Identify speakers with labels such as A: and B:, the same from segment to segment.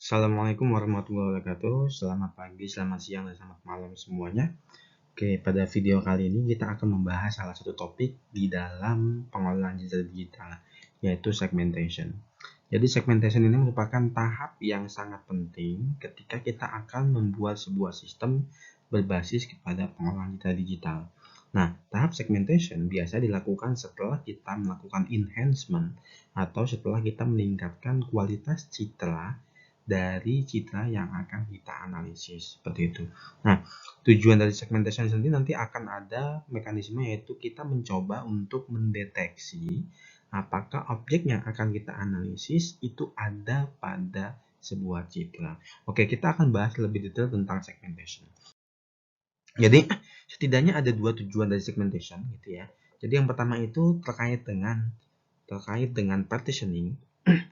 A: Assalamualaikum warahmatullahi wabarakatuh. Selamat pagi, selamat siang, dan selamat malam semuanya. Oke, pada video kali ini kita akan membahas salah satu topik di dalam pengolahan jejak digital, yaitu segmentation. Jadi segmentation ini merupakan tahap yang sangat penting ketika kita akan membuat sebuah sistem berbasis kepada pengolahan jejak digital. Nah, tahap segmentation biasa dilakukan setelah kita melakukan enhancement atau setelah kita meningkatkan kualitas citra dari citra yang akan kita analisis, seperti itu. Nah, tujuan dari segmentation sendiri nanti akan ada mekanisme, yaitu kita mencoba untuk mendeteksi apakah objek yang akan kita analisis itu ada pada sebuah citra. Oke, kita akan bahas lebih detail tentang segmentation. Jadi, setidaknya ada dua tujuan dari segmentation gitu ya. Jadi yang pertama itu terkait dengan partitioning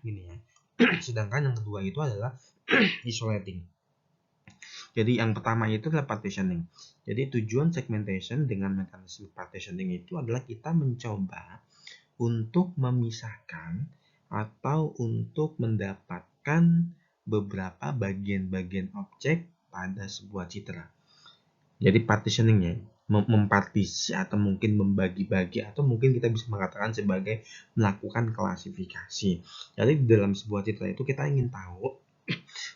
A: gini ya. Sedangkan yang kedua itu adalah isolating. Jadi yang pertama itu adalah partitioning. Jadi tujuan segmentation dengan mekanisme partitioning itu adalah kita mencoba untuk memisahkan atau untuk mendapatkan beberapa bagian-bagian objek pada sebuah citra. Jadi partitioningnya mempartisi atau mungkin membagi-bagi, atau mungkin kita bisa mengatakan sebagai melakukan klasifikasi. Jadi di dalam sebuah citra itu kita ingin tahu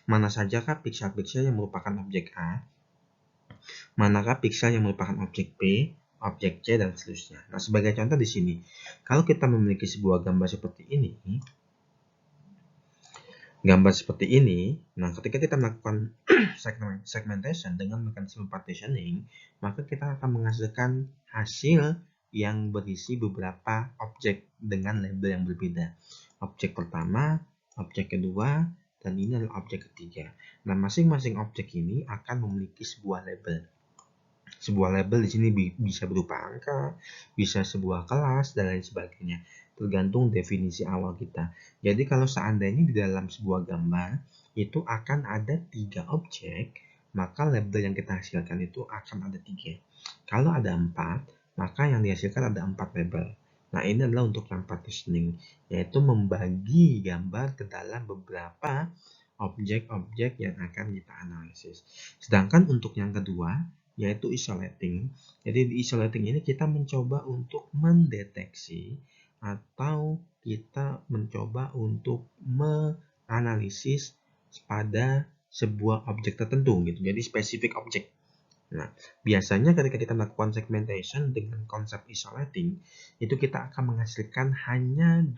A: mana sajakah piksel-piksel yang merupakan objek A, manakah piksel yang merupakan objek B, objek C, dan seterusnya. Nah, sebagai contoh di sini, kalau kita memiliki sebuah gambar seperti ini, nah ketika kita melakukan segmentation dengan mekanisme partitioning, maka kita akan menghasilkan hasil yang berisi beberapa objek dengan label yang berbeda. Objek pertama, objek kedua, dan ini adalah objek ketiga. Nah, masing-masing objek ini akan memiliki sebuah label. Sebuah label di sini bisa berupa angka, bisa sebuah kelas, dan lain sebagainya. Tergantung definisi awal kita. Jadi kalau seandainya di dalam sebuah gambar itu akan ada 3 objek, maka label yang kita hasilkan itu akan ada 3. Kalau ada 4, maka yang dihasilkan ada 4 label. Nah, ini adalah untuk yang partitioning, yaitu membagi gambar ke dalam beberapa objek-objek yang akan kita analisis. Sedangkan untuk yang kedua, yaitu isolating. Jadi di isolating ini kita mencoba untuk mendeteksi atau kita mencoba untuk menganalisis pada sebuah objek tertentu gitu. Jadi spesifik objek. Nah, biasanya ketika kita melakukan segmentation dengan konsep isolating, itu kita akan menghasilkan hanya 2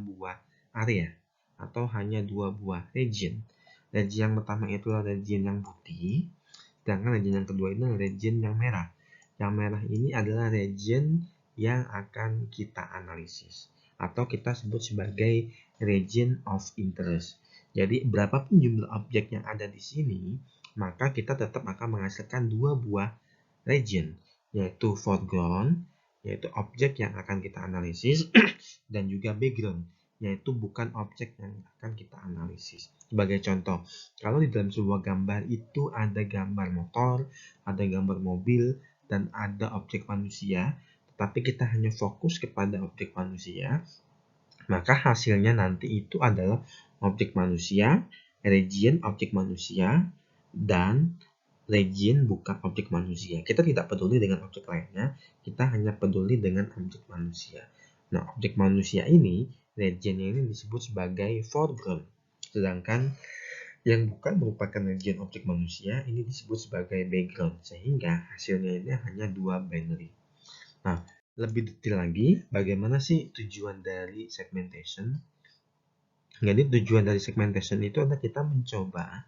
A: buah area atau hanya 2 buah region. Region yang pertama itu adalah region yang putih, sedangkan region yang kedua ini adalah region yang merah. Yang merah ini adalah region yang akan kita analisis atau kita sebut sebagai region of interest. Jadi berapapun jumlah objek yang ada di sini, maka kita tetap akan menghasilkan 2 buah region, yaitu foreground, yaitu objek yang akan kita analisis, dan juga background, yaitu bukan objek yang akan kita analisis. Sebagai contoh, kalau di dalam sebuah gambar itu ada gambar motor, ada gambar mobil, dan ada objek manusia, tetapi kita hanya fokus kepada objek manusia, maka hasilnya nanti itu adalah objek manusia, region objek manusia, dan region bukan objek manusia. Kita tidak peduli dengan objek lainnya, kita hanya peduli dengan objek manusia. Nah, objek manusia ini, regionnya ini disebut sebagai foreground. Sedangkan yang bukan merupakan region objek manusia ini disebut sebagai background, sehingga hasilnya ini hanya 2 binary. Nah, lebih detail lagi, bagaimana sih tujuan dari segmentation? Jadi tujuan dari segmentation itu adalah kita mencoba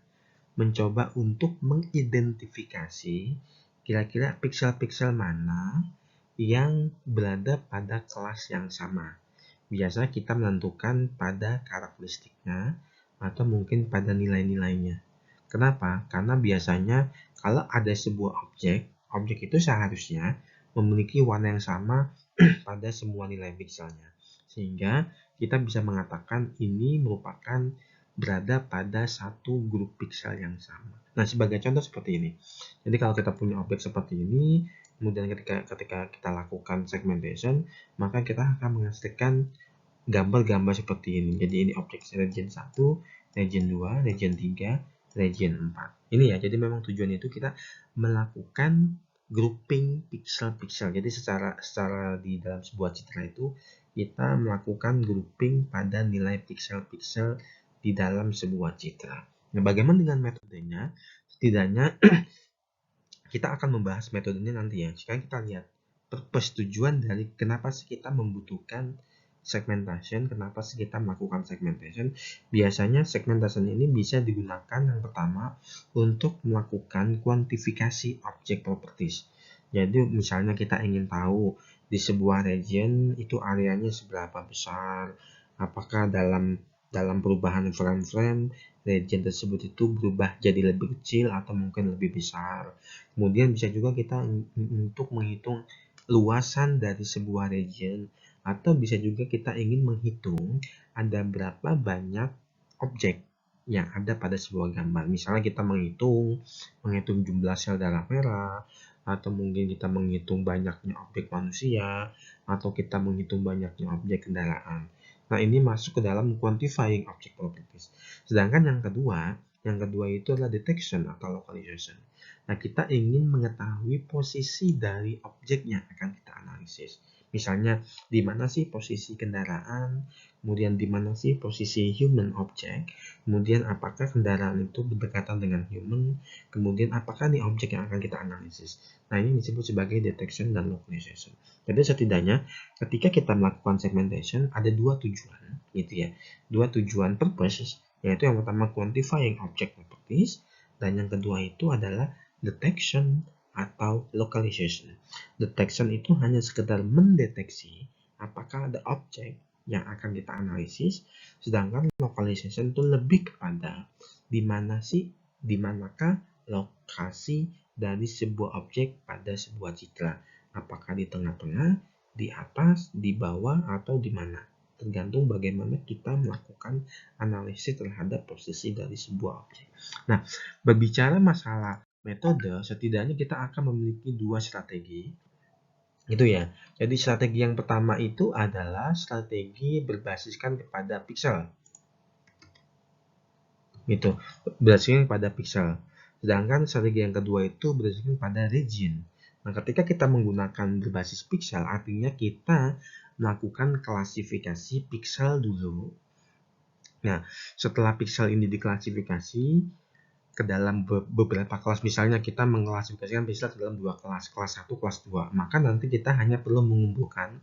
A: untuk mengidentifikasi kira-kira piksel-piksel mana yang berada pada kelas yang sama. Biasa kita menentukan pada karakteristiknya atau mungkin pada nilai-nilainya. Kenapa? Karena biasanya kalau ada sebuah objek itu seharusnya memiliki warna yang sama pada semua nilai pikselnya. Sehingga kita bisa mengatakan ini merupakan berada pada satu grup piksel yang sama. Nah, sebagai contoh seperti ini. Jadi kalau kita punya objek seperti ini, kemudian ketika kita lakukan segmentation, maka kita akan menghasilkan gambar-gambar seperti ini. Jadi ini objek region 1, region 2, region 3, region 4. Ini ya, jadi memang tujuan itu kita melakukan grouping pixel-pixel. Jadi secara di dalam sebuah citra itu kita melakukan grouping pada nilai pixel-pixel di dalam sebuah citra. Nah, bagaimana dengan metodenya? Setidaknya kita akan membahas metodenya nanti ya. Sekarang kita lihat purpose, tujuan dari kenapa sih kita membutuhkan segmentation, kenapa sih kita melakukan segmentation. Biasanya segmentation ini bisa digunakan yang pertama untuk melakukan kuantifikasi objek properties. Jadi misalnya kita ingin tahu di sebuah region itu areanya seberapa besar, apakah dalam perubahan frame region tersebut itu berubah jadi lebih kecil atau mungkin lebih besar. Kemudian bisa juga kita untuk menghitung luasan dari sebuah region, atau bisa juga kita ingin menghitung ada berapa banyak objek yang ada pada sebuah gambar. Misalnya kita menghitung jumlah sel darah merah, atau mungkin kita menghitung banyaknya objek manusia, atau kita menghitung banyaknya objek kendaraan. Nah, ini masuk ke dalam quantifying object properties. Sedangkan yang kedua itu adalah detection atau localization. Nah, kita ingin mengetahui posisi dari objek yang akan kita analisis. Misalnya, di mana sih posisi kendaraan, kemudian di mana sih posisi human object, kemudian apakah kendaraan itu berdekatan dengan human, kemudian apakah nih objek yang akan kita analisis. Nah, ini disebut sebagai detection dan localization. Jadi setidaknya ketika kita melakukan segmentation ada dua tujuan, gitu ya. Dua tujuan purpose, yaitu yang pertama quantifying object properties, dan yang kedua itu adalah detection atau localization. Detection itu hanya sekedar mendeteksi apakah ada objek yang akan kita analisis, sedangkan localization itu lebih kepada di manakah lokasi dari sebuah objek pada sebuah citra. Apakah di tengah-tengah, di atas, di bawah, atau di mana. Tergantung bagaimana kita melakukan analisis terhadap posisi dari sebuah objek. Nah, berbicara masalah metode, setidaknya kita akan memiliki dua strategi. Itu ya. Jadi strategi yang pertama itu adalah strategi berbasiskan kepada pixel. Gitu. Berbasiskan pada pixel. Sedangkan strategi yang kedua itu berdasarkan pada region. Nah, ketika kita menggunakan berbasis pixel, artinya kita melakukan klasifikasi pixel dulu. Nah, setelah pixel ini diklasifikasi ke dalam beberapa kelas, misalnya kita mengklasifikasikan pixel ke dalam dua kelas, kelas 1, kelas 2, maka nanti kita hanya perlu mengumpulkan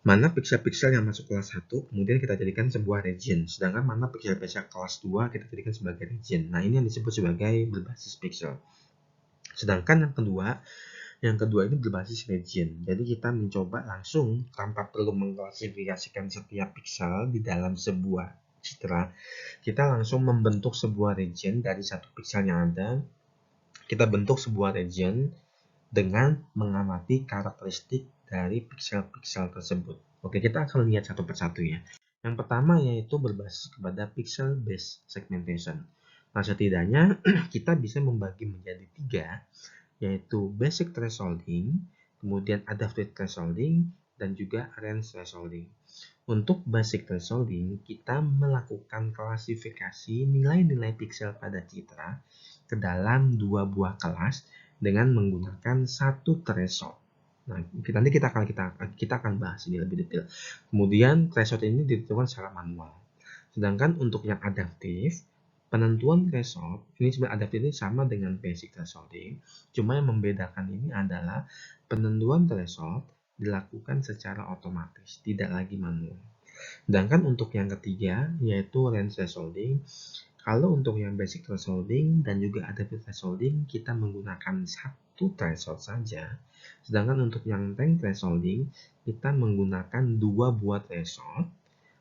A: mana pixel-pixel yang masuk kelas 1, kemudian kita jadikan sebuah region, sedangkan mana pixel-pixel kelas 2 kita jadikan sebagai region. Nah, ini yang disebut sebagai berbasis pixel. Sedangkan yang kedua ini berbasis region. Jadi kita mencoba langsung tanpa perlu mengklasifikasikan setiap pixel di dalam sebuah citra, kita langsung membentuk sebuah region dari satu pixel yang ada. Kita bentuk sebuah region dengan mengamati karakteristik dari pixel-pixel tersebut. Oke, kita akan lihat satu persatu ya. Yang pertama yaitu berbasis kepada pixel based segmentation. Nah, setidaknya kita bisa membagi menjadi tiga, yaitu basic thresholding, kemudian adaptive thresholding, dan juga range thresholding. Untuk basic thresholding, kita melakukan klasifikasi nilai-nilai pixel pada citra ke dalam dua buah kelas dengan menggunakan satu threshold. Nah, nanti kita akan bahas ini lebih detail. Kemudian threshold ini ditentukan secara manual. Sedangkan untuk yang adaptif, penentuan threshold ini sebenarnya adaptif ini sama dengan basic thresholding, cuma yang membedakan ini adalah penentuan threshold dilakukan secara otomatis, tidak lagi manual. Sedangkan untuk yang ketiga, yaitu range thresholding, kalau untuk yang basic thresholding dan juga adaptive thresholding, kita menggunakan satu threshold saja. Sedangkan untuk yang range thresholding, kita menggunakan dua buah threshold,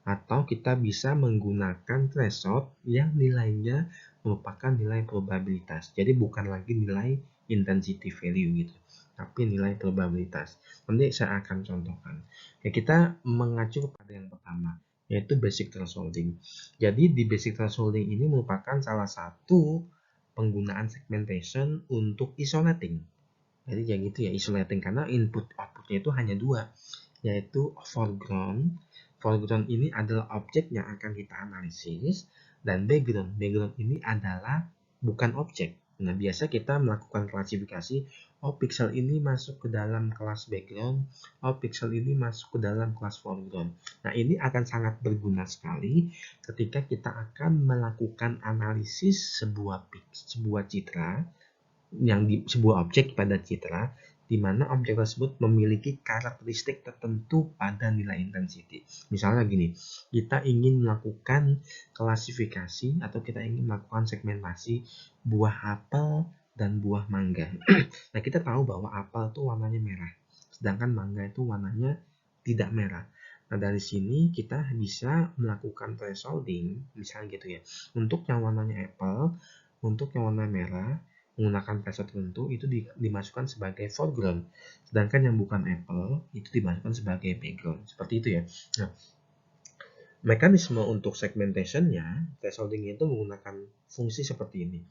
A: atau kita bisa menggunakan threshold yang nilainya merupakan nilai probabilitas. Jadi bukan lagi nilai intensity value gitu, tapi nilai probabilitas. Nanti saya akan contohkan. Ya, kita mengacu pada yang pertama, yaitu basic thresholding. Jadi di basic thresholding ini merupakan salah satu penggunaan segmentation untuk isolating. Jadi ya gitu ya, isolating, karena input outputnya itu hanya dua, yaitu foreground. Foreground ini adalah objek yang akan kita analisis, dan background. Background ini adalah bukan objek. Nah, biasa kita melakukan klasifikasi, oh pixel ini masuk ke dalam kelas background, oh pixel ini masuk ke dalam kelas foreground. Nah, ini akan sangat berguna sekali ketika kita akan melakukan analisis sebuah citra, sebuah objek pada citra, di mana objek tersebut memiliki karakteristik tertentu pada nilai intensity. Misalnya gini, kita ingin melakukan klasifikasi atau kita ingin melakukan segmentasi buah apel dan buah mangga. Nah, kita tahu bahwa apel itu warnanya merah, sedangkan mangga itu warnanya tidak merah. Nah, dari sini kita bisa melakukan thresholding, misalnya gitu ya. Untuk yang warnanya apple, untuk yang warna merah, menggunakan threshold tertentu itu dimasukkan sebagai foreground, sedangkan yang bukan apple itu dimasukkan sebagai background, seperti itu ya. Nah, mekanisme untuk segmentationnya, thresholding itu menggunakan fungsi seperti ini.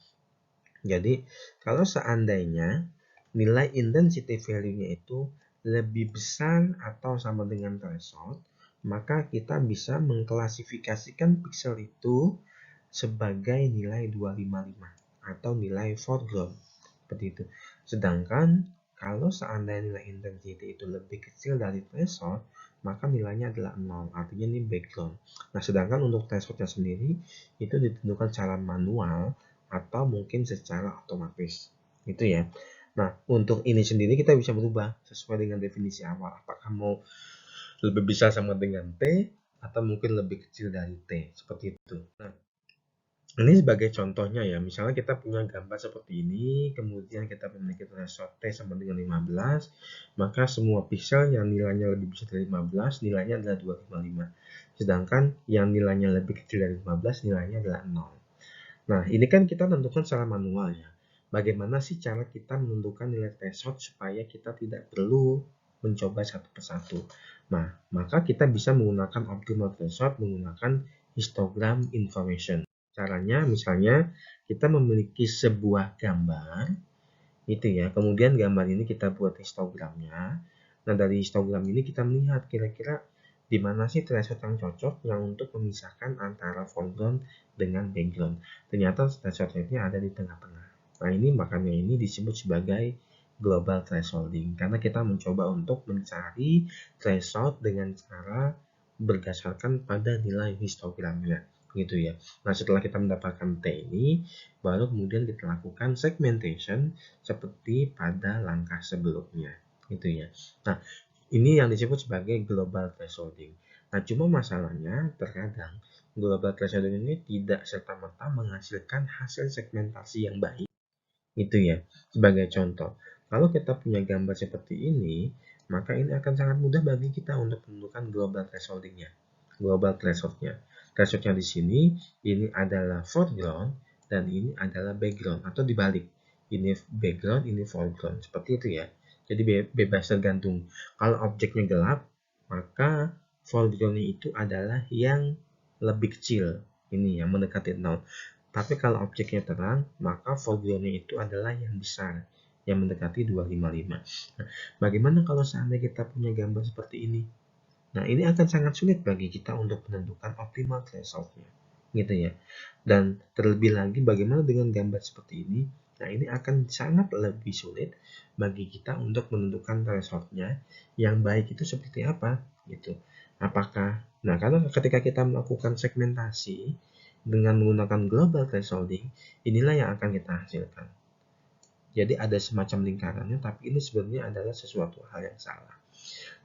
A: Jadi kalau seandainya nilai intensity value-nya itu lebih besar atau sama dengan threshold, maka kita bisa mengklasifikasikan pixel itu sebagai nilai 255 atau nilai foreground, seperti itu. Sedangkan kalau seandainya nilai intensity itu lebih kecil dari threshold, maka nilainya adalah 0, artinya ini background. Nah, sedangkan untuk thresholdnya sendiri itu ditentukan secara manual atau mungkin secara otomatis, gitu ya. Nah, untuk ini sendiri kita bisa berubah sesuai dengan definisi awal, apakah mau lebih besar sama dengan T atau mungkin lebih kecil dari T, seperti itu. Nah, ini sebagai contohnya ya, misalnya kita punya gambar seperti ini, kemudian kita memiliki threshold T sama dengan 15, maka semua pixel yang nilainya lebih besar dari 15, nilainya adalah 255. Sedangkan yang nilainya lebih kecil dari 15, nilainya adalah 0. Nah, ini kan kita tentukan secara manual ya. Bagaimana sih cara kita menentukan nilai threshold supaya kita tidak perlu mencoba satu persatu? Nah, maka kita bisa menggunakan optimal threshold menggunakan histogram information. Caranya misalnya kita memiliki sebuah gambar, itu ya. Kemudian gambar ini kita buat histogramnya. Nah, dari histogram ini kita melihat kira-kira di mana sih threshold yang cocok yang untuk memisahkan antara foreground dengan background. Ternyata thresholdnya ada di tengah-tengah. Nah, ini makanya ini disebut sebagai global thresholding karena kita mencoba untuk mencari threshold dengan cara berdasarkan pada nilai histogramnya, gitu ya. Nah, setelah kita mendapatkan T ini, baru kemudian kita lakukan segmentation seperti pada langkah sebelumnya, gitu ya. Nah, ini yang disebut sebagai global thresholding. Nah, cuma masalahnya terkadang global thresholding ini tidak serta-merta menghasilkan hasil segmentasi yang baik, itu ya. Sebagai contoh, kalau kita punya gambar seperti ini, maka ini akan sangat mudah bagi kita untuk menentukan global thresholdingnya, global thresholdnya. Thresholdnya di sini, ini adalah foreground dan ini adalah background atau dibalik. Ini background, ini foreground, seperti itu ya. Jadi bebas tergantung. Kalau objeknya gelap, maka foregroundnya itu adalah yang lebih kecil, ini yang mendekati 0. Tapi kalau objeknya terang, maka foregroundnya itu adalah yang besar, yang mendekati 255. Nah, bagaimana kalau seandainya kita punya gambar seperti ini? Nah, ini akan sangat sulit bagi kita untuk menentukan optimal thresholdnya, gitu ya. Dan terlebih lagi, bagaimana dengan gambar seperti ini? Nah, ini akan sangat lebih sulit bagi kita untuk menentukan thresholdnya yang baik itu seperti apa, gitu. Apakah, nah karena ketika kita melakukan segmentasi dengan menggunakan global thresholding, inilah yang akan kita hasilkan. Jadi ada semacam lingkarannya, tapi ini sebenarnya adalah sesuatu hal yang salah.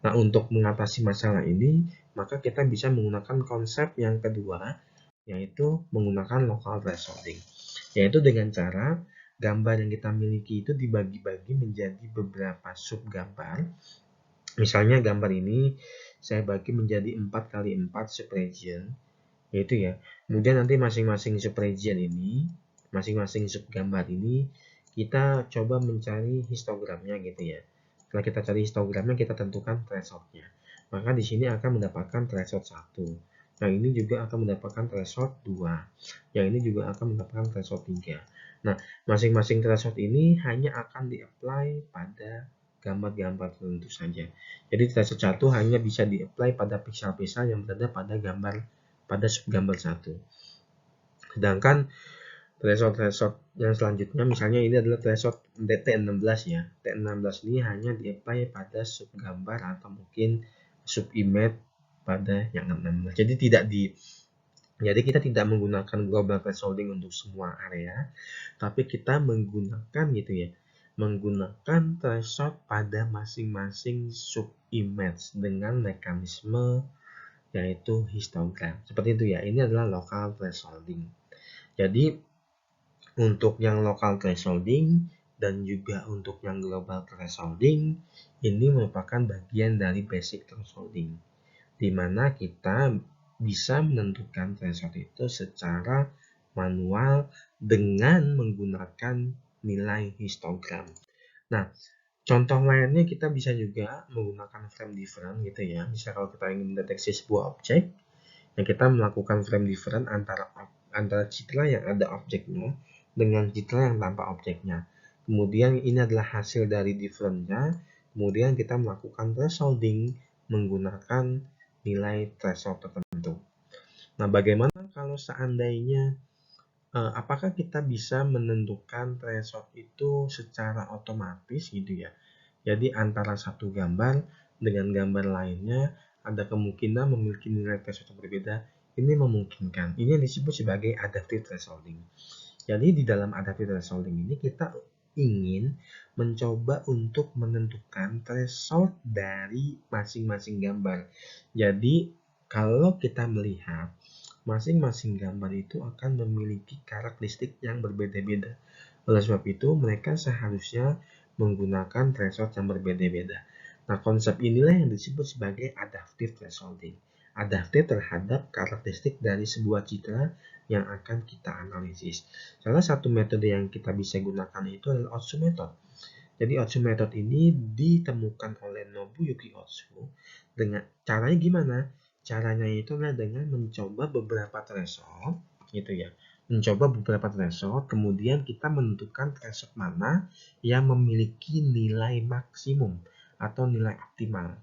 A: Nah, untuk mengatasi masalah ini, maka kita bisa menggunakan konsep yang kedua, yaitu menggunakan local thresholding. Yaitu dengan cara gambar yang kita miliki itu dibagi-bagi menjadi beberapa subgambar. Misalnya gambar ini saya bagi menjadi 4x4 subregion, yaitu ya. Kemudian nanti masing-masing subregion ini, masing-masing subgambar ini, kita coba mencari histogramnya gitu ya. Setelah kita cari histogramnya, kita tentukan thresholdnya. Maka di sini akan mendapatkan threshold 1. Nah, ini juga akan mendapatkan threshold 2. Yang ini juga akan mendapatkan threshold 3. Nah, masing-masing threshold ini hanya akan di-apply pada gambar-gambar tertentu saja. Jadi threshold 1 hanya bisa di-apply pada pixel-pixel yang berada pada gambar pada subgambar 1. Sedangkan threshold yang selanjutnya, misalnya ini adalah threshold T16 ya. T16 ini hanya di-apply pada sub gambar atau mungkin sub image pada yang 16. Jadi kita tidak menggunakan global thresholding untuk semua area, tapi kita menggunakan gitu ya, menggunakan threshold pada masing-masing sub image dengan mekanisme yaitu histogram. Seperti itu ya. Ini adalah local thresholding. Jadi untuk yang local thresholding dan juga untuk yang global thresholding ini merupakan bagian dari basic thresholding, di mana kita bisa menentukan threshold itu secara manual dengan menggunakan nilai histogram. Nah, contoh lainnya kita bisa juga menggunakan frame difference gitu ya. Misal kalau kita ingin mendeteksi sebuah objek, yang kita melakukan frame difference antara citra yang ada objeknya dengan citra yang tanpa objeknya. Kemudian ini adalah hasil dari difference-nya. Kemudian kita melakukan thresholding menggunakan nilai threshold tertentu. Nah, bagaimana kalau seandainya apakah kita bisa menentukan threshold itu secara otomatis gitu ya? Jadi antara satu gambar dengan gambar lainnya ada kemungkinan memiliki nilai threshold yang berbeda. Ini memungkinkan. Ini yang disebut sebagai adaptive thresholding. Jadi di dalam adaptive thresholding ini kita ingin mencoba untuk menentukan threshold dari masing-masing gambar. Jadi kalau kita melihat masing-masing gambar itu akan memiliki karakteristik yang berbeda-beda. Oleh sebab itu, mereka seharusnya menggunakan threshold yang berbeda-beda. Nah, konsep inilah yang disebut sebagai adaptive thresholding. Adaptive terhadap karakteristik dari sebuah citra yang akan kita analisis. Salah satu metode yang kita bisa gunakan itu adalah Otsu method. Jadi Otsu method ini ditemukan oleh Nobuyuki Otsu. Dengan caranya gimana? Caranya itu adalah dengan mencoba beberapa threshold, gitu ya. Mencoba beberapa threshold, kemudian kita menentukan threshold mana yang memiliki nilai maksimum atau nilai optimal.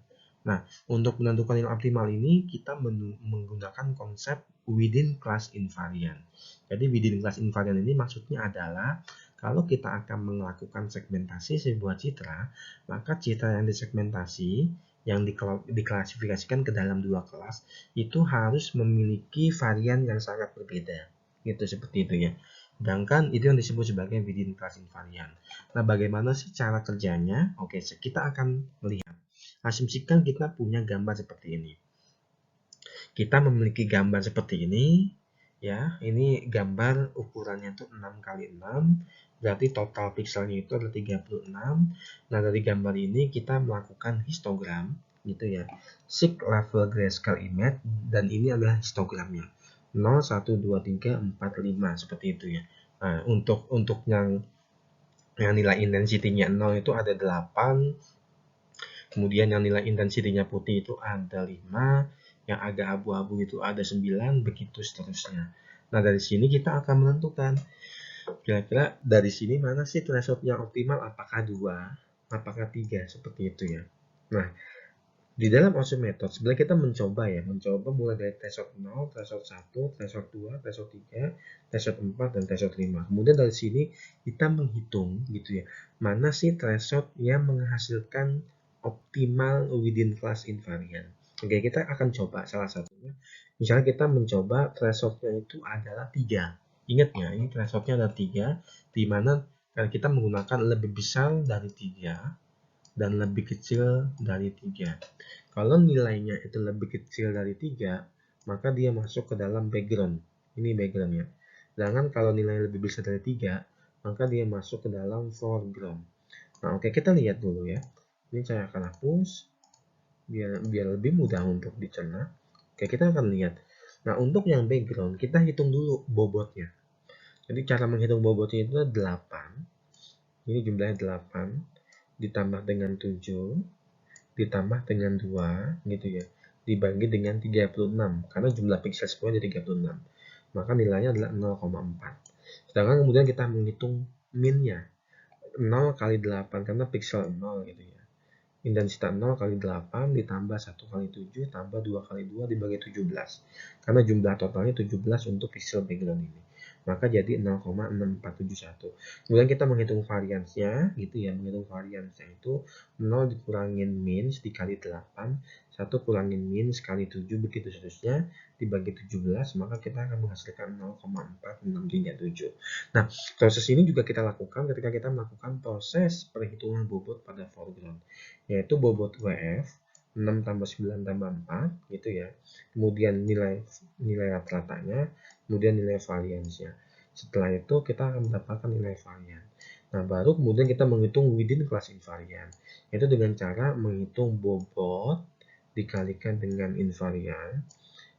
A: Nah, untuk menentukan nilai optimal ini kita menggunakan konsep within class invariant. Jadi within class invariant ini maksudnya adalah kalau kita akan melakukan segmentasi sebuah citra, maka citra yang disegmentasi yang diklasifikasikan ke dalam dua kelas itu harus memiliki varian yang sangat berbeda. Gitu seperti itu ya. Sedangkan itu yang disebut sebagai within class invariant. Nah, bagaimana sih cara kerjanya? Oke, kita akan melihat. Asumsikan kita punya gambar seperti ini. Kita memiliki gambar seperti ini, ya. Ini gambar ukurannya itu 6x6, berarti total pixelnya itu adalah 36. Nah, dari gambar ini kita melakukan histogram, gitu ya. Seek level grayscale image, dan ini adalah histogramnya. 0, 1, 2, 3, 4, 5, seperti itu ya. Nah, untuk yang nilai intensity-nya 0 itu ada 8, kemudian yang nilai intensity-nya putih itu ada 5, yang agak abu-abu itu ada 9, begitu seterusnya. Nah, dari sini kita akan menentukan kira-kira dari sini mana sih threshold yang optimal, apakah 2, apakah 3, seperti itu ya. Nah, di dalam Otsu method sebenarnya kita mencoba mulai dari threshold 0, threshold 1, threshold 2, threshold 3, threshold 4, dan threshold 5. Kemudian dari sini kita menghitung gitu ya, mana sih threshold yang menghasilkan optimal within class invariant. Oke, kita akan coba salah satunya. Misalnya kita mencoba thresholdnya itu adalah 3. Ingat ya, ini thresholdnya adalah 3, di mana kita menggunakan lebih besar dari 3 dan lebih kecil dari 3. Kalau nilainya itu lebih kecil dari 3, maka dia masuk ke dalam background. Ini backgroundnya. Sedangkan kalau nilai lebih besar dari 3, maka dia masuk ke dalam foreground. Nah, oke, kita lihat dulu ya. Ini saya akan hapus biar lebih mudah untuk dicerna. Oke, kita akan lihat. Nah, untuk yang background, kita hitung dulu bobotnya. Jadi cara menghitung bobotnya itu adalah 8. Ini jumlahnya 8 ditambah dengan 7 ditambah dengan 2 gitu ya, dibagi dengan 36 karena jumlah pixel semuanya ada 36, maka nilainya adalah 0,4. Sedangkan kemudian kita menghitung minnya 0 kali 8 karena pixel 0 gitu ya. Intensitas 0 kali 8 ditambah 1 kali 7 tambah 2 kali 2 dibagi 17. Karena jumlah totalnya 17 untuk pixel background ini. maka jadi 0,6471. Kemudian kita menghitung variansnya gitu ya, menghitung variansnya itu 0 dikurangin min dikali 8, 1 kurangin min kali 7, begitu seterusnya, dibagi 17, maka kita akan menghasilkan 0,4637. Nah, proses ini juga kita lakukan ketika kita melakukan proses perhitungan bobot pada foreground, yaitu bobot WF 6 tambah 9 tambah 4 gitu ya, kemudian nilai rata-ratanya, kemudian nilai variansnya. Setelah itu kita akan mendapatkan nilai varian. Nah, baru kemudian kita menghitung within class invariant, yaitu dengan cara menghitung bobot dikalikan dengan invarian.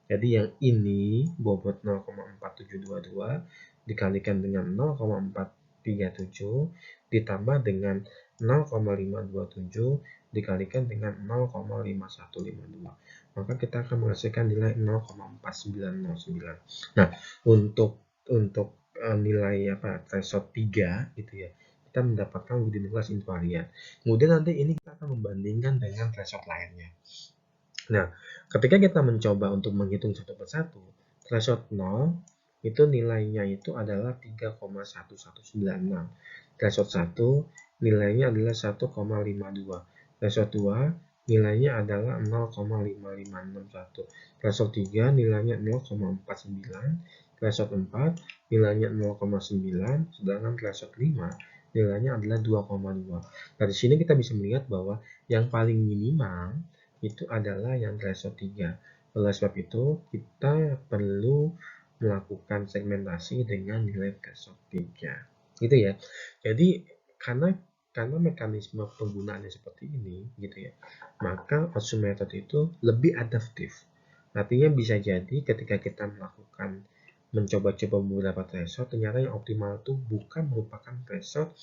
A: Jadi yang ini bobot 0,4722 dikalikan dengan 0,437 ditambah dengan 0,527 dikalikan dengan 0,5152. Maka kita akan menghasilkan nilai 0,4909. Nah, untuk nilai threshold 3 gitu ya, kita mendapatkan within class invariant. Kemudian nanti ini kita akan membandingkan dengan threshold lainnya. Nah, ketika kita mencoba untuk menghitung satu persatu, threshold 0 itu nilainya itu adalah 3,1196. Threshold 1 nilainya adalah 1,52. Threshold 2 nilainya adalah 0,5561. Threshold 3 nilainya 0,49. Threshold 4 nilainya 0,9. Sedangkan threshold 5 nilainya adalah 2,2. Dari sini kita bisa melihat bahwa yang paling minimal itu adalah yang threshold 3. Oleh sebab itu, kita perlu melakukan segmentasi dengan nilai threshold 3. Gitu ya. Jadi, karena mekanisme penggunaannya seperti ini, gitu ya, maka Osu method itu lebih adaptif. Artinya bisa jadi ketika kita mencoba-coba beberapa threshold, ternyata yang optimal itu bukan merupakan threshold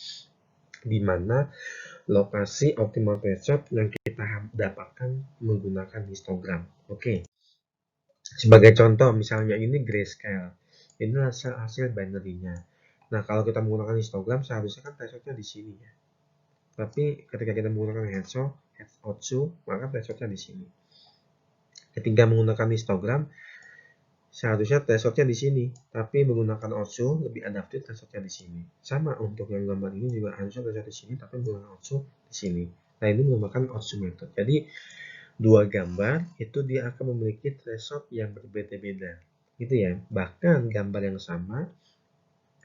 A: di mana lokasi optimal threshold yang kita dapatkan menggunakan histogram. Oke. Sebagai contoh, misalnya ini grayscale. Ini hasil binary-nya. Nah, kalau kita menggunakan histogram, seharusnya kan threshold-nya di sini ya. Tapi ketika kita menggunakan Otsu, maka threshold-nya di sini. Ketika menggunakan histogram, seharusnya threshold-nya di sini, tapi menggunakan Otsu lebih adaptif, threshold-nya di sini. Sama untuk yang gambar ini juga harusnya threshold di sini, tapi menggunakan Otsu di sini. Nah, ini merupakan Otsu method. Jadi, dua gambar itu dia akan memiliki threshold yang berbeda-beda. Gitu ya. Bahkan gambar yang sama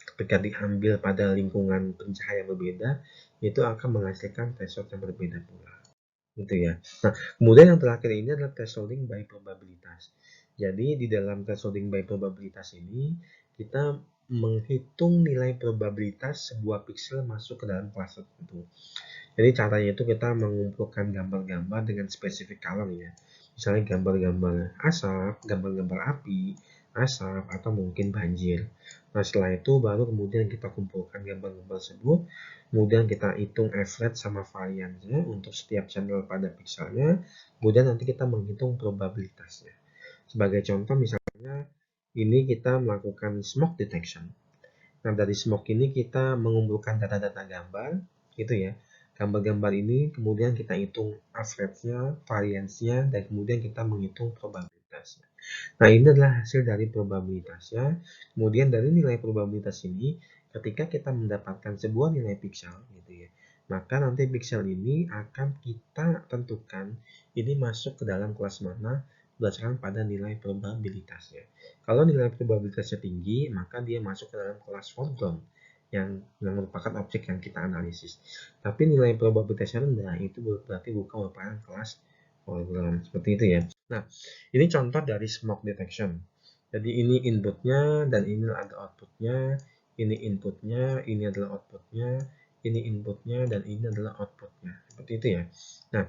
A: ketika diambil pada lingkungan pencahayaan berbeda, itu akan menghasilkan threshold yang berbeda pula. Gitu ya. Nah, kemudian yang terakhir ini adalah thresholding by probabilitas. Jadi di dalam thresholding by probabilitas ini kita menghitung nilai probabilitas sebuah pixel masuk ke dalam kelas tertentu. Jadi caranya itu kita mengumpulkan gambar-gambar dengan spesifik color ya. Misalnya gambar-gambar asap, gambar-gambar api, asap, atau mungkin banjir. Nah, setelah itu baru kemudian kita kumpulkan gambar-gambar tersebut, kemudian kita hitung average sama variannya untuk setiap channel pada pixelnya, kemudian nanti kita menghitung probabilitasnya. Sebagai contoh misalnya ini kita melakukan smoke detection. Nah, dari smoke ini kita mengumpulkan data-data gambar gitu ya. Gambar-gambar ini kemudian kita hitung average-nya, variansnya, dan kemudian kita menghitung probabilitasnya. Nah, ini adalah hasil dari probabilitasnya. Kemudian dari nilai probabilitas ini, ketika kita mendapatkan sebuah nilai pixel gitu ya, maka nanti pixel ini akan kita tentukan ini masuk ke dalam kelas mana berdasarkan pada nilai probabilitasnya. Kalau nilai probabilitasnya tinggi, maka dia masuk ke dalam kelas foreground yang merupakan objek yang kita analisis. Tapi nilai probabilitasnya rendah, itu berarti bukan merupakan kelas foreground. Seperti itu ya. Nah, ini contoh dari smoke detection. Jadi ini inputnya dan ini ada outputnya, ini inputnya, ini adalah outputnya, ini inputnya dan ini adalah outputnya. Seperti itu ya. Nah,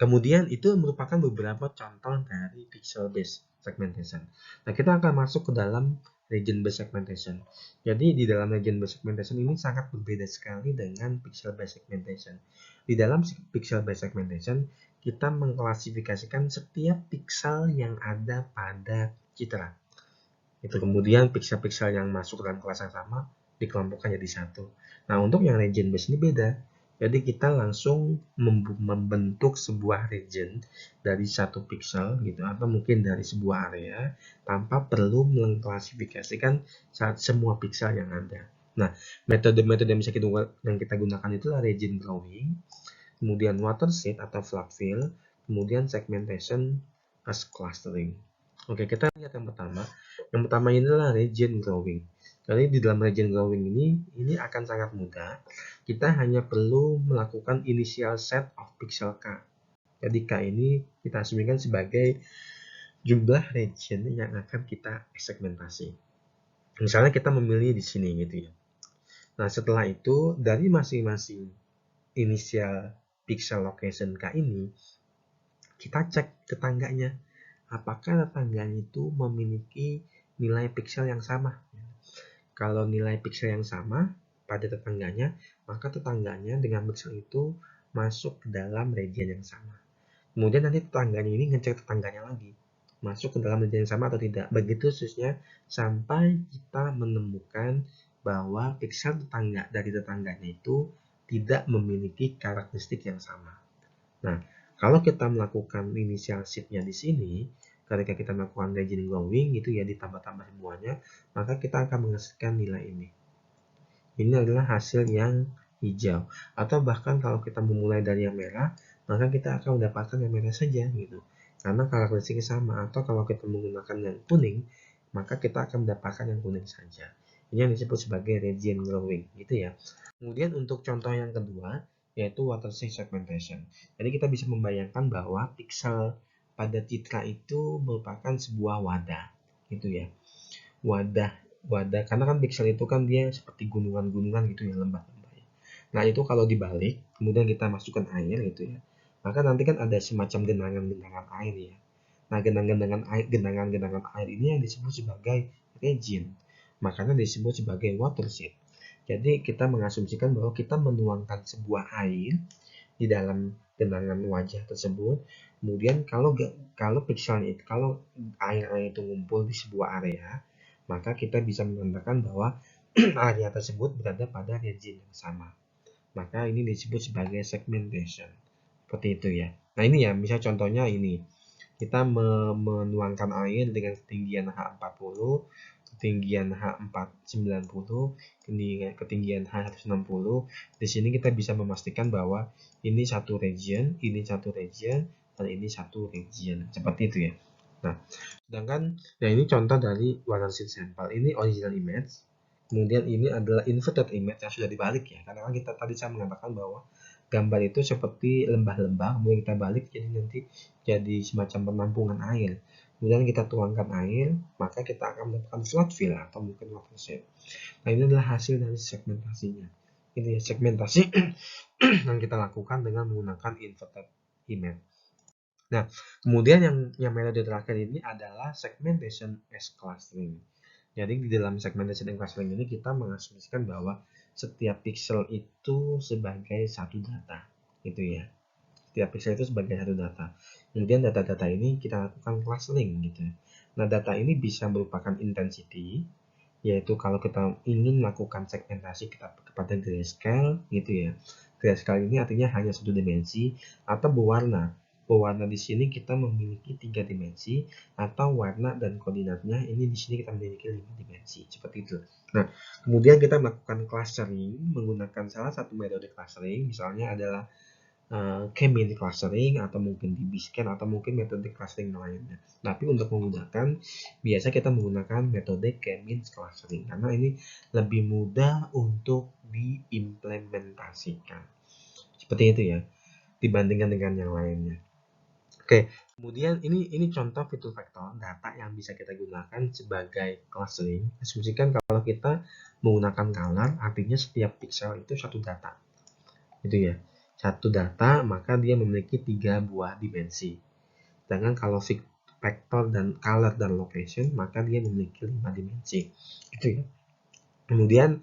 A: kemudian itu merupakan beberapa contoh dari pixel based segmentation. Nah, kita akan masuk ke dalam region based segmentation. Jadi di dalam region based segmentation ini sangat berbeda sekali dengan pixel based segmentation. Di dalam pixel based segmentation, kita mengklasifikasikan setiap pixel yang ada pada citra. Itu kemudian pixel-pixel yang masuk dalam kelas yang sama dikelompokkan jadi satu. Nah, untuk yang region based ini beda. Jadi kita langsung membentuk sebuah region dari satu pixel gitu, atau mungkin dari sebuah area tanpa perlu mengklasifikasikan semua pixel yang ada. Nah, metode-metode yang bisa kita gunakan itulah region drawing, kemudian watershed atau flood fill, kemudian segmentation as clustering. Oke, kita lihat yang pertama. Yang pertama inilah region drawing. Jadi di dalam region drawing ini akan sangat mudah. Kita hanya perlu melakukan initial set of pixel K. Jadi K ini kita asumsikan sebagai jumlah region yang akan kita segmentasi. Misalnya kita memilih di sini gitu ya. Nah, setelah itu dari masing-masing initial pixel location K ini, kita cek tetangganya. Apakah tetangganya itu memiliki nilai pixel yang sama? Kalau nilai pixel yang sama pada tetangganya, maka tetangganya dengan pixel itu masuk ke dalam region yang sama. Kemudian nanti tetangganya ini ngecek tetangganya lagi, masuk ke dalam region yang sama atau tidak. Begitu seterusnya sampai kita menemukan bahwa pixel tetangga dari tetangganya itu tidak memiliki karakteristik yang sama. Nah, kalau kita melakukan initial shift-nya di sini, ketika kita melakukan region drawing itu ya ditambah-tambah semuanya, maka kita akan menghasilkan nilai ini. Ini adalah hasil yang hijau. Atau bahkan kalau kita memulai dari yang merah, maka kita akan mendapatkan yang merah saja gitu. Karena karakteristiknya sama. Atau kalau kita menggunakan yang kuning, maka kita akan mendapatkan yang kuning saja. Ini yang disebut sebagai region drawing gitu ya. Kemudian untuk contoh yang kedua, yaitu watershed segmentation. Jadi kita bisa membayangkan bahwa pixel pada citra itu merupakan sebuah wadah gitu ya. Wadah karena kan pixel itu kan dia seperti gunungan-gunungan gitu ya, lembah-lembah ya. Nah itu kalau dibalik kemudian kita masukkan air gitu ya, maka nanti kan ada semacam genangan-genangan air ya. Nah genangan-genangan air ini yang disebut sebagai region, makanya disebut sebagai watershed. Jadi kita mengasumsikan bahwa kita menuangkan sebuah air di dalam genangan wajah tersebut. Kemudian kalau pixelnya itu, kalau air itu ngumpul di sebuah area, maka kita bisa menandakan bahwa area tersebut berada pada region yang sama. Maka ini disebut sebagai segmentation. Seperti itu ya. Nah ini ya, misal contohnya ini. Kita menuangkan air dengan ketinggian H40, ketinggian H490, ketinggian H160. Di sini kita bisa memastikan bahwa ini satu region, dan ini satu region. Seperti itu ya. Nah, sedangkan ini contoh dari watershed sample. Ini original image. Kemudian ini adalah inverted image yang sudah dibalik ya. Karena kita tadi saya mengatakan bahwa gambar itu seperti lembah-lembah, kemudian kita balik jadi nanti jadi semacam penampungan air. Kemudian kita tuangkan air, maka kita akan mendapatkan flood fill atau mungkin watershed. Nah, ini adalah hasil dari segmentasinya. Ini segmentasi yang kita lakukan dengan menggunakan inverted image. Nah, kemudian yang metode terakhir ini adalah segmentation as clustering. Jadi di dalam segmentation as clustering ini kita mengasumsikan bahwa setiap pixel itu sebagai satu data, gitu ya. Setiap pixel itu sebagai satu data. Kemudian data-data ini kita lakukan clustering, gitu. Nah, data ini bisa merupakan intensity, yaitu kalau kita ingin melakukan segmentasi kita kepada grayscale, gitu ya. Grayscale ini artinya hanya satu dimensi atau berwarna. Pewarna di sini kita memiliki 3 dimensi atau warna dan koordinatnya ini di sini kita memiliki 5 dimensi seperti itu. Nah, kemudian kita melakukan clustering menggunakan salah satu metode clustering, misalnya adalah K-mean clustering atau mungkin DB-scan atau mungkin metode clustering lainnya. Tapi untuk memudahkan, biasa kita menggunakan metode K-mean clustering karena ini lebih mudah untuk diimplementasikan. Seperti itu ya, dibandingkan dengan yang lainnya. Oke, kemudian ini contoh fitur vektor data yang bisa kita gunakan sebagai clustering. Asumsikan kalau kita menggunakan color, artinya setiap pixel itu satu data, gitu ya. Satu data maka dia memiliki 3 buah dimensi. Sedangkan kalau vektor dan color dan location maka dia memiliki 5 dimensi. Gitu ya. Kemudian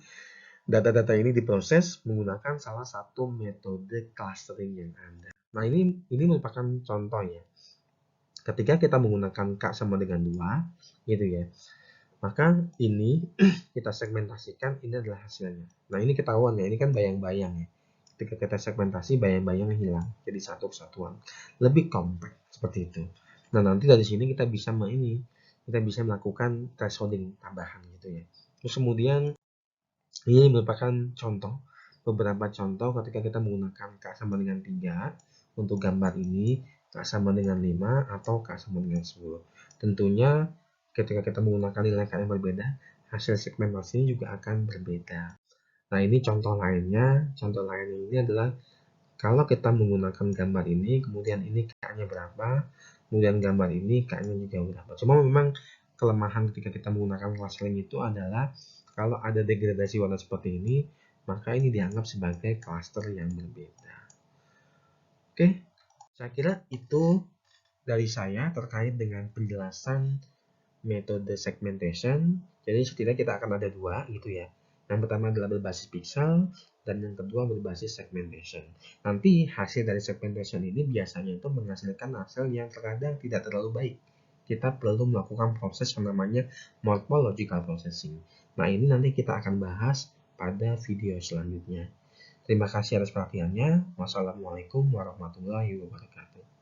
A: data-data ini diproses menggunakan salah satu metode clustering yang ada. Nah, ini merupakan contoh ya. Ketika kita menggunakan K sama dengan 2, gitu ya. Maka ini kita segmentasikan, ini adalah hasilnya. Nah, ini ketahuan ya, ini kan bayang-bayang ya. ketika kita segmentasi bayang-bayang hilang jadi satu kesatuan, lebih kompak seperti itu. Nah, nanti dari sini kita bisa melakukan thresholding tambahan gitu ya. Terus kemudian ini merupakan beberapa contoh ketika kita menggunakan K sama dengan 3 untuk gambar ini, K sama dengan 5 atau K sama dengan 10. Tentunya ketika kita menggunakan nilai K yang berbeda, hasil segmentasi juga akan berbeda. Nah, ini contoh lainnya ini adalah kalau kita menggunakan gambar ini, kemudian ini K-nya berapa, kemudian gambar ini K-nya juga berapa. Cuma memang kelemahan ketika kita menggunakan clustering itu adalah kalau ada degradasi warna seperti ini, maka ini dianggap sebagai cluster yang berbeda. Oke, saya kira itu dari saya terkait dengan penjelasan metode segmentation. Jadi setidaknya kita akan ada dua gitu ya. Yang pertama adalah berbasis pixel dan yang kedua berbasis segmentation. Nanti hasil dari segmentation ini biasanya itu menghasilkan hasil yang terkadang tidak terlalu baik. Kita perlu melakukan proses yang namanya morphological processing. Nah, ini nanti kita akan bahas pada video selanjutnya. Terima kasih atas perhatiannya. Wassalamualaikum warahmatullahi wabarakatuh.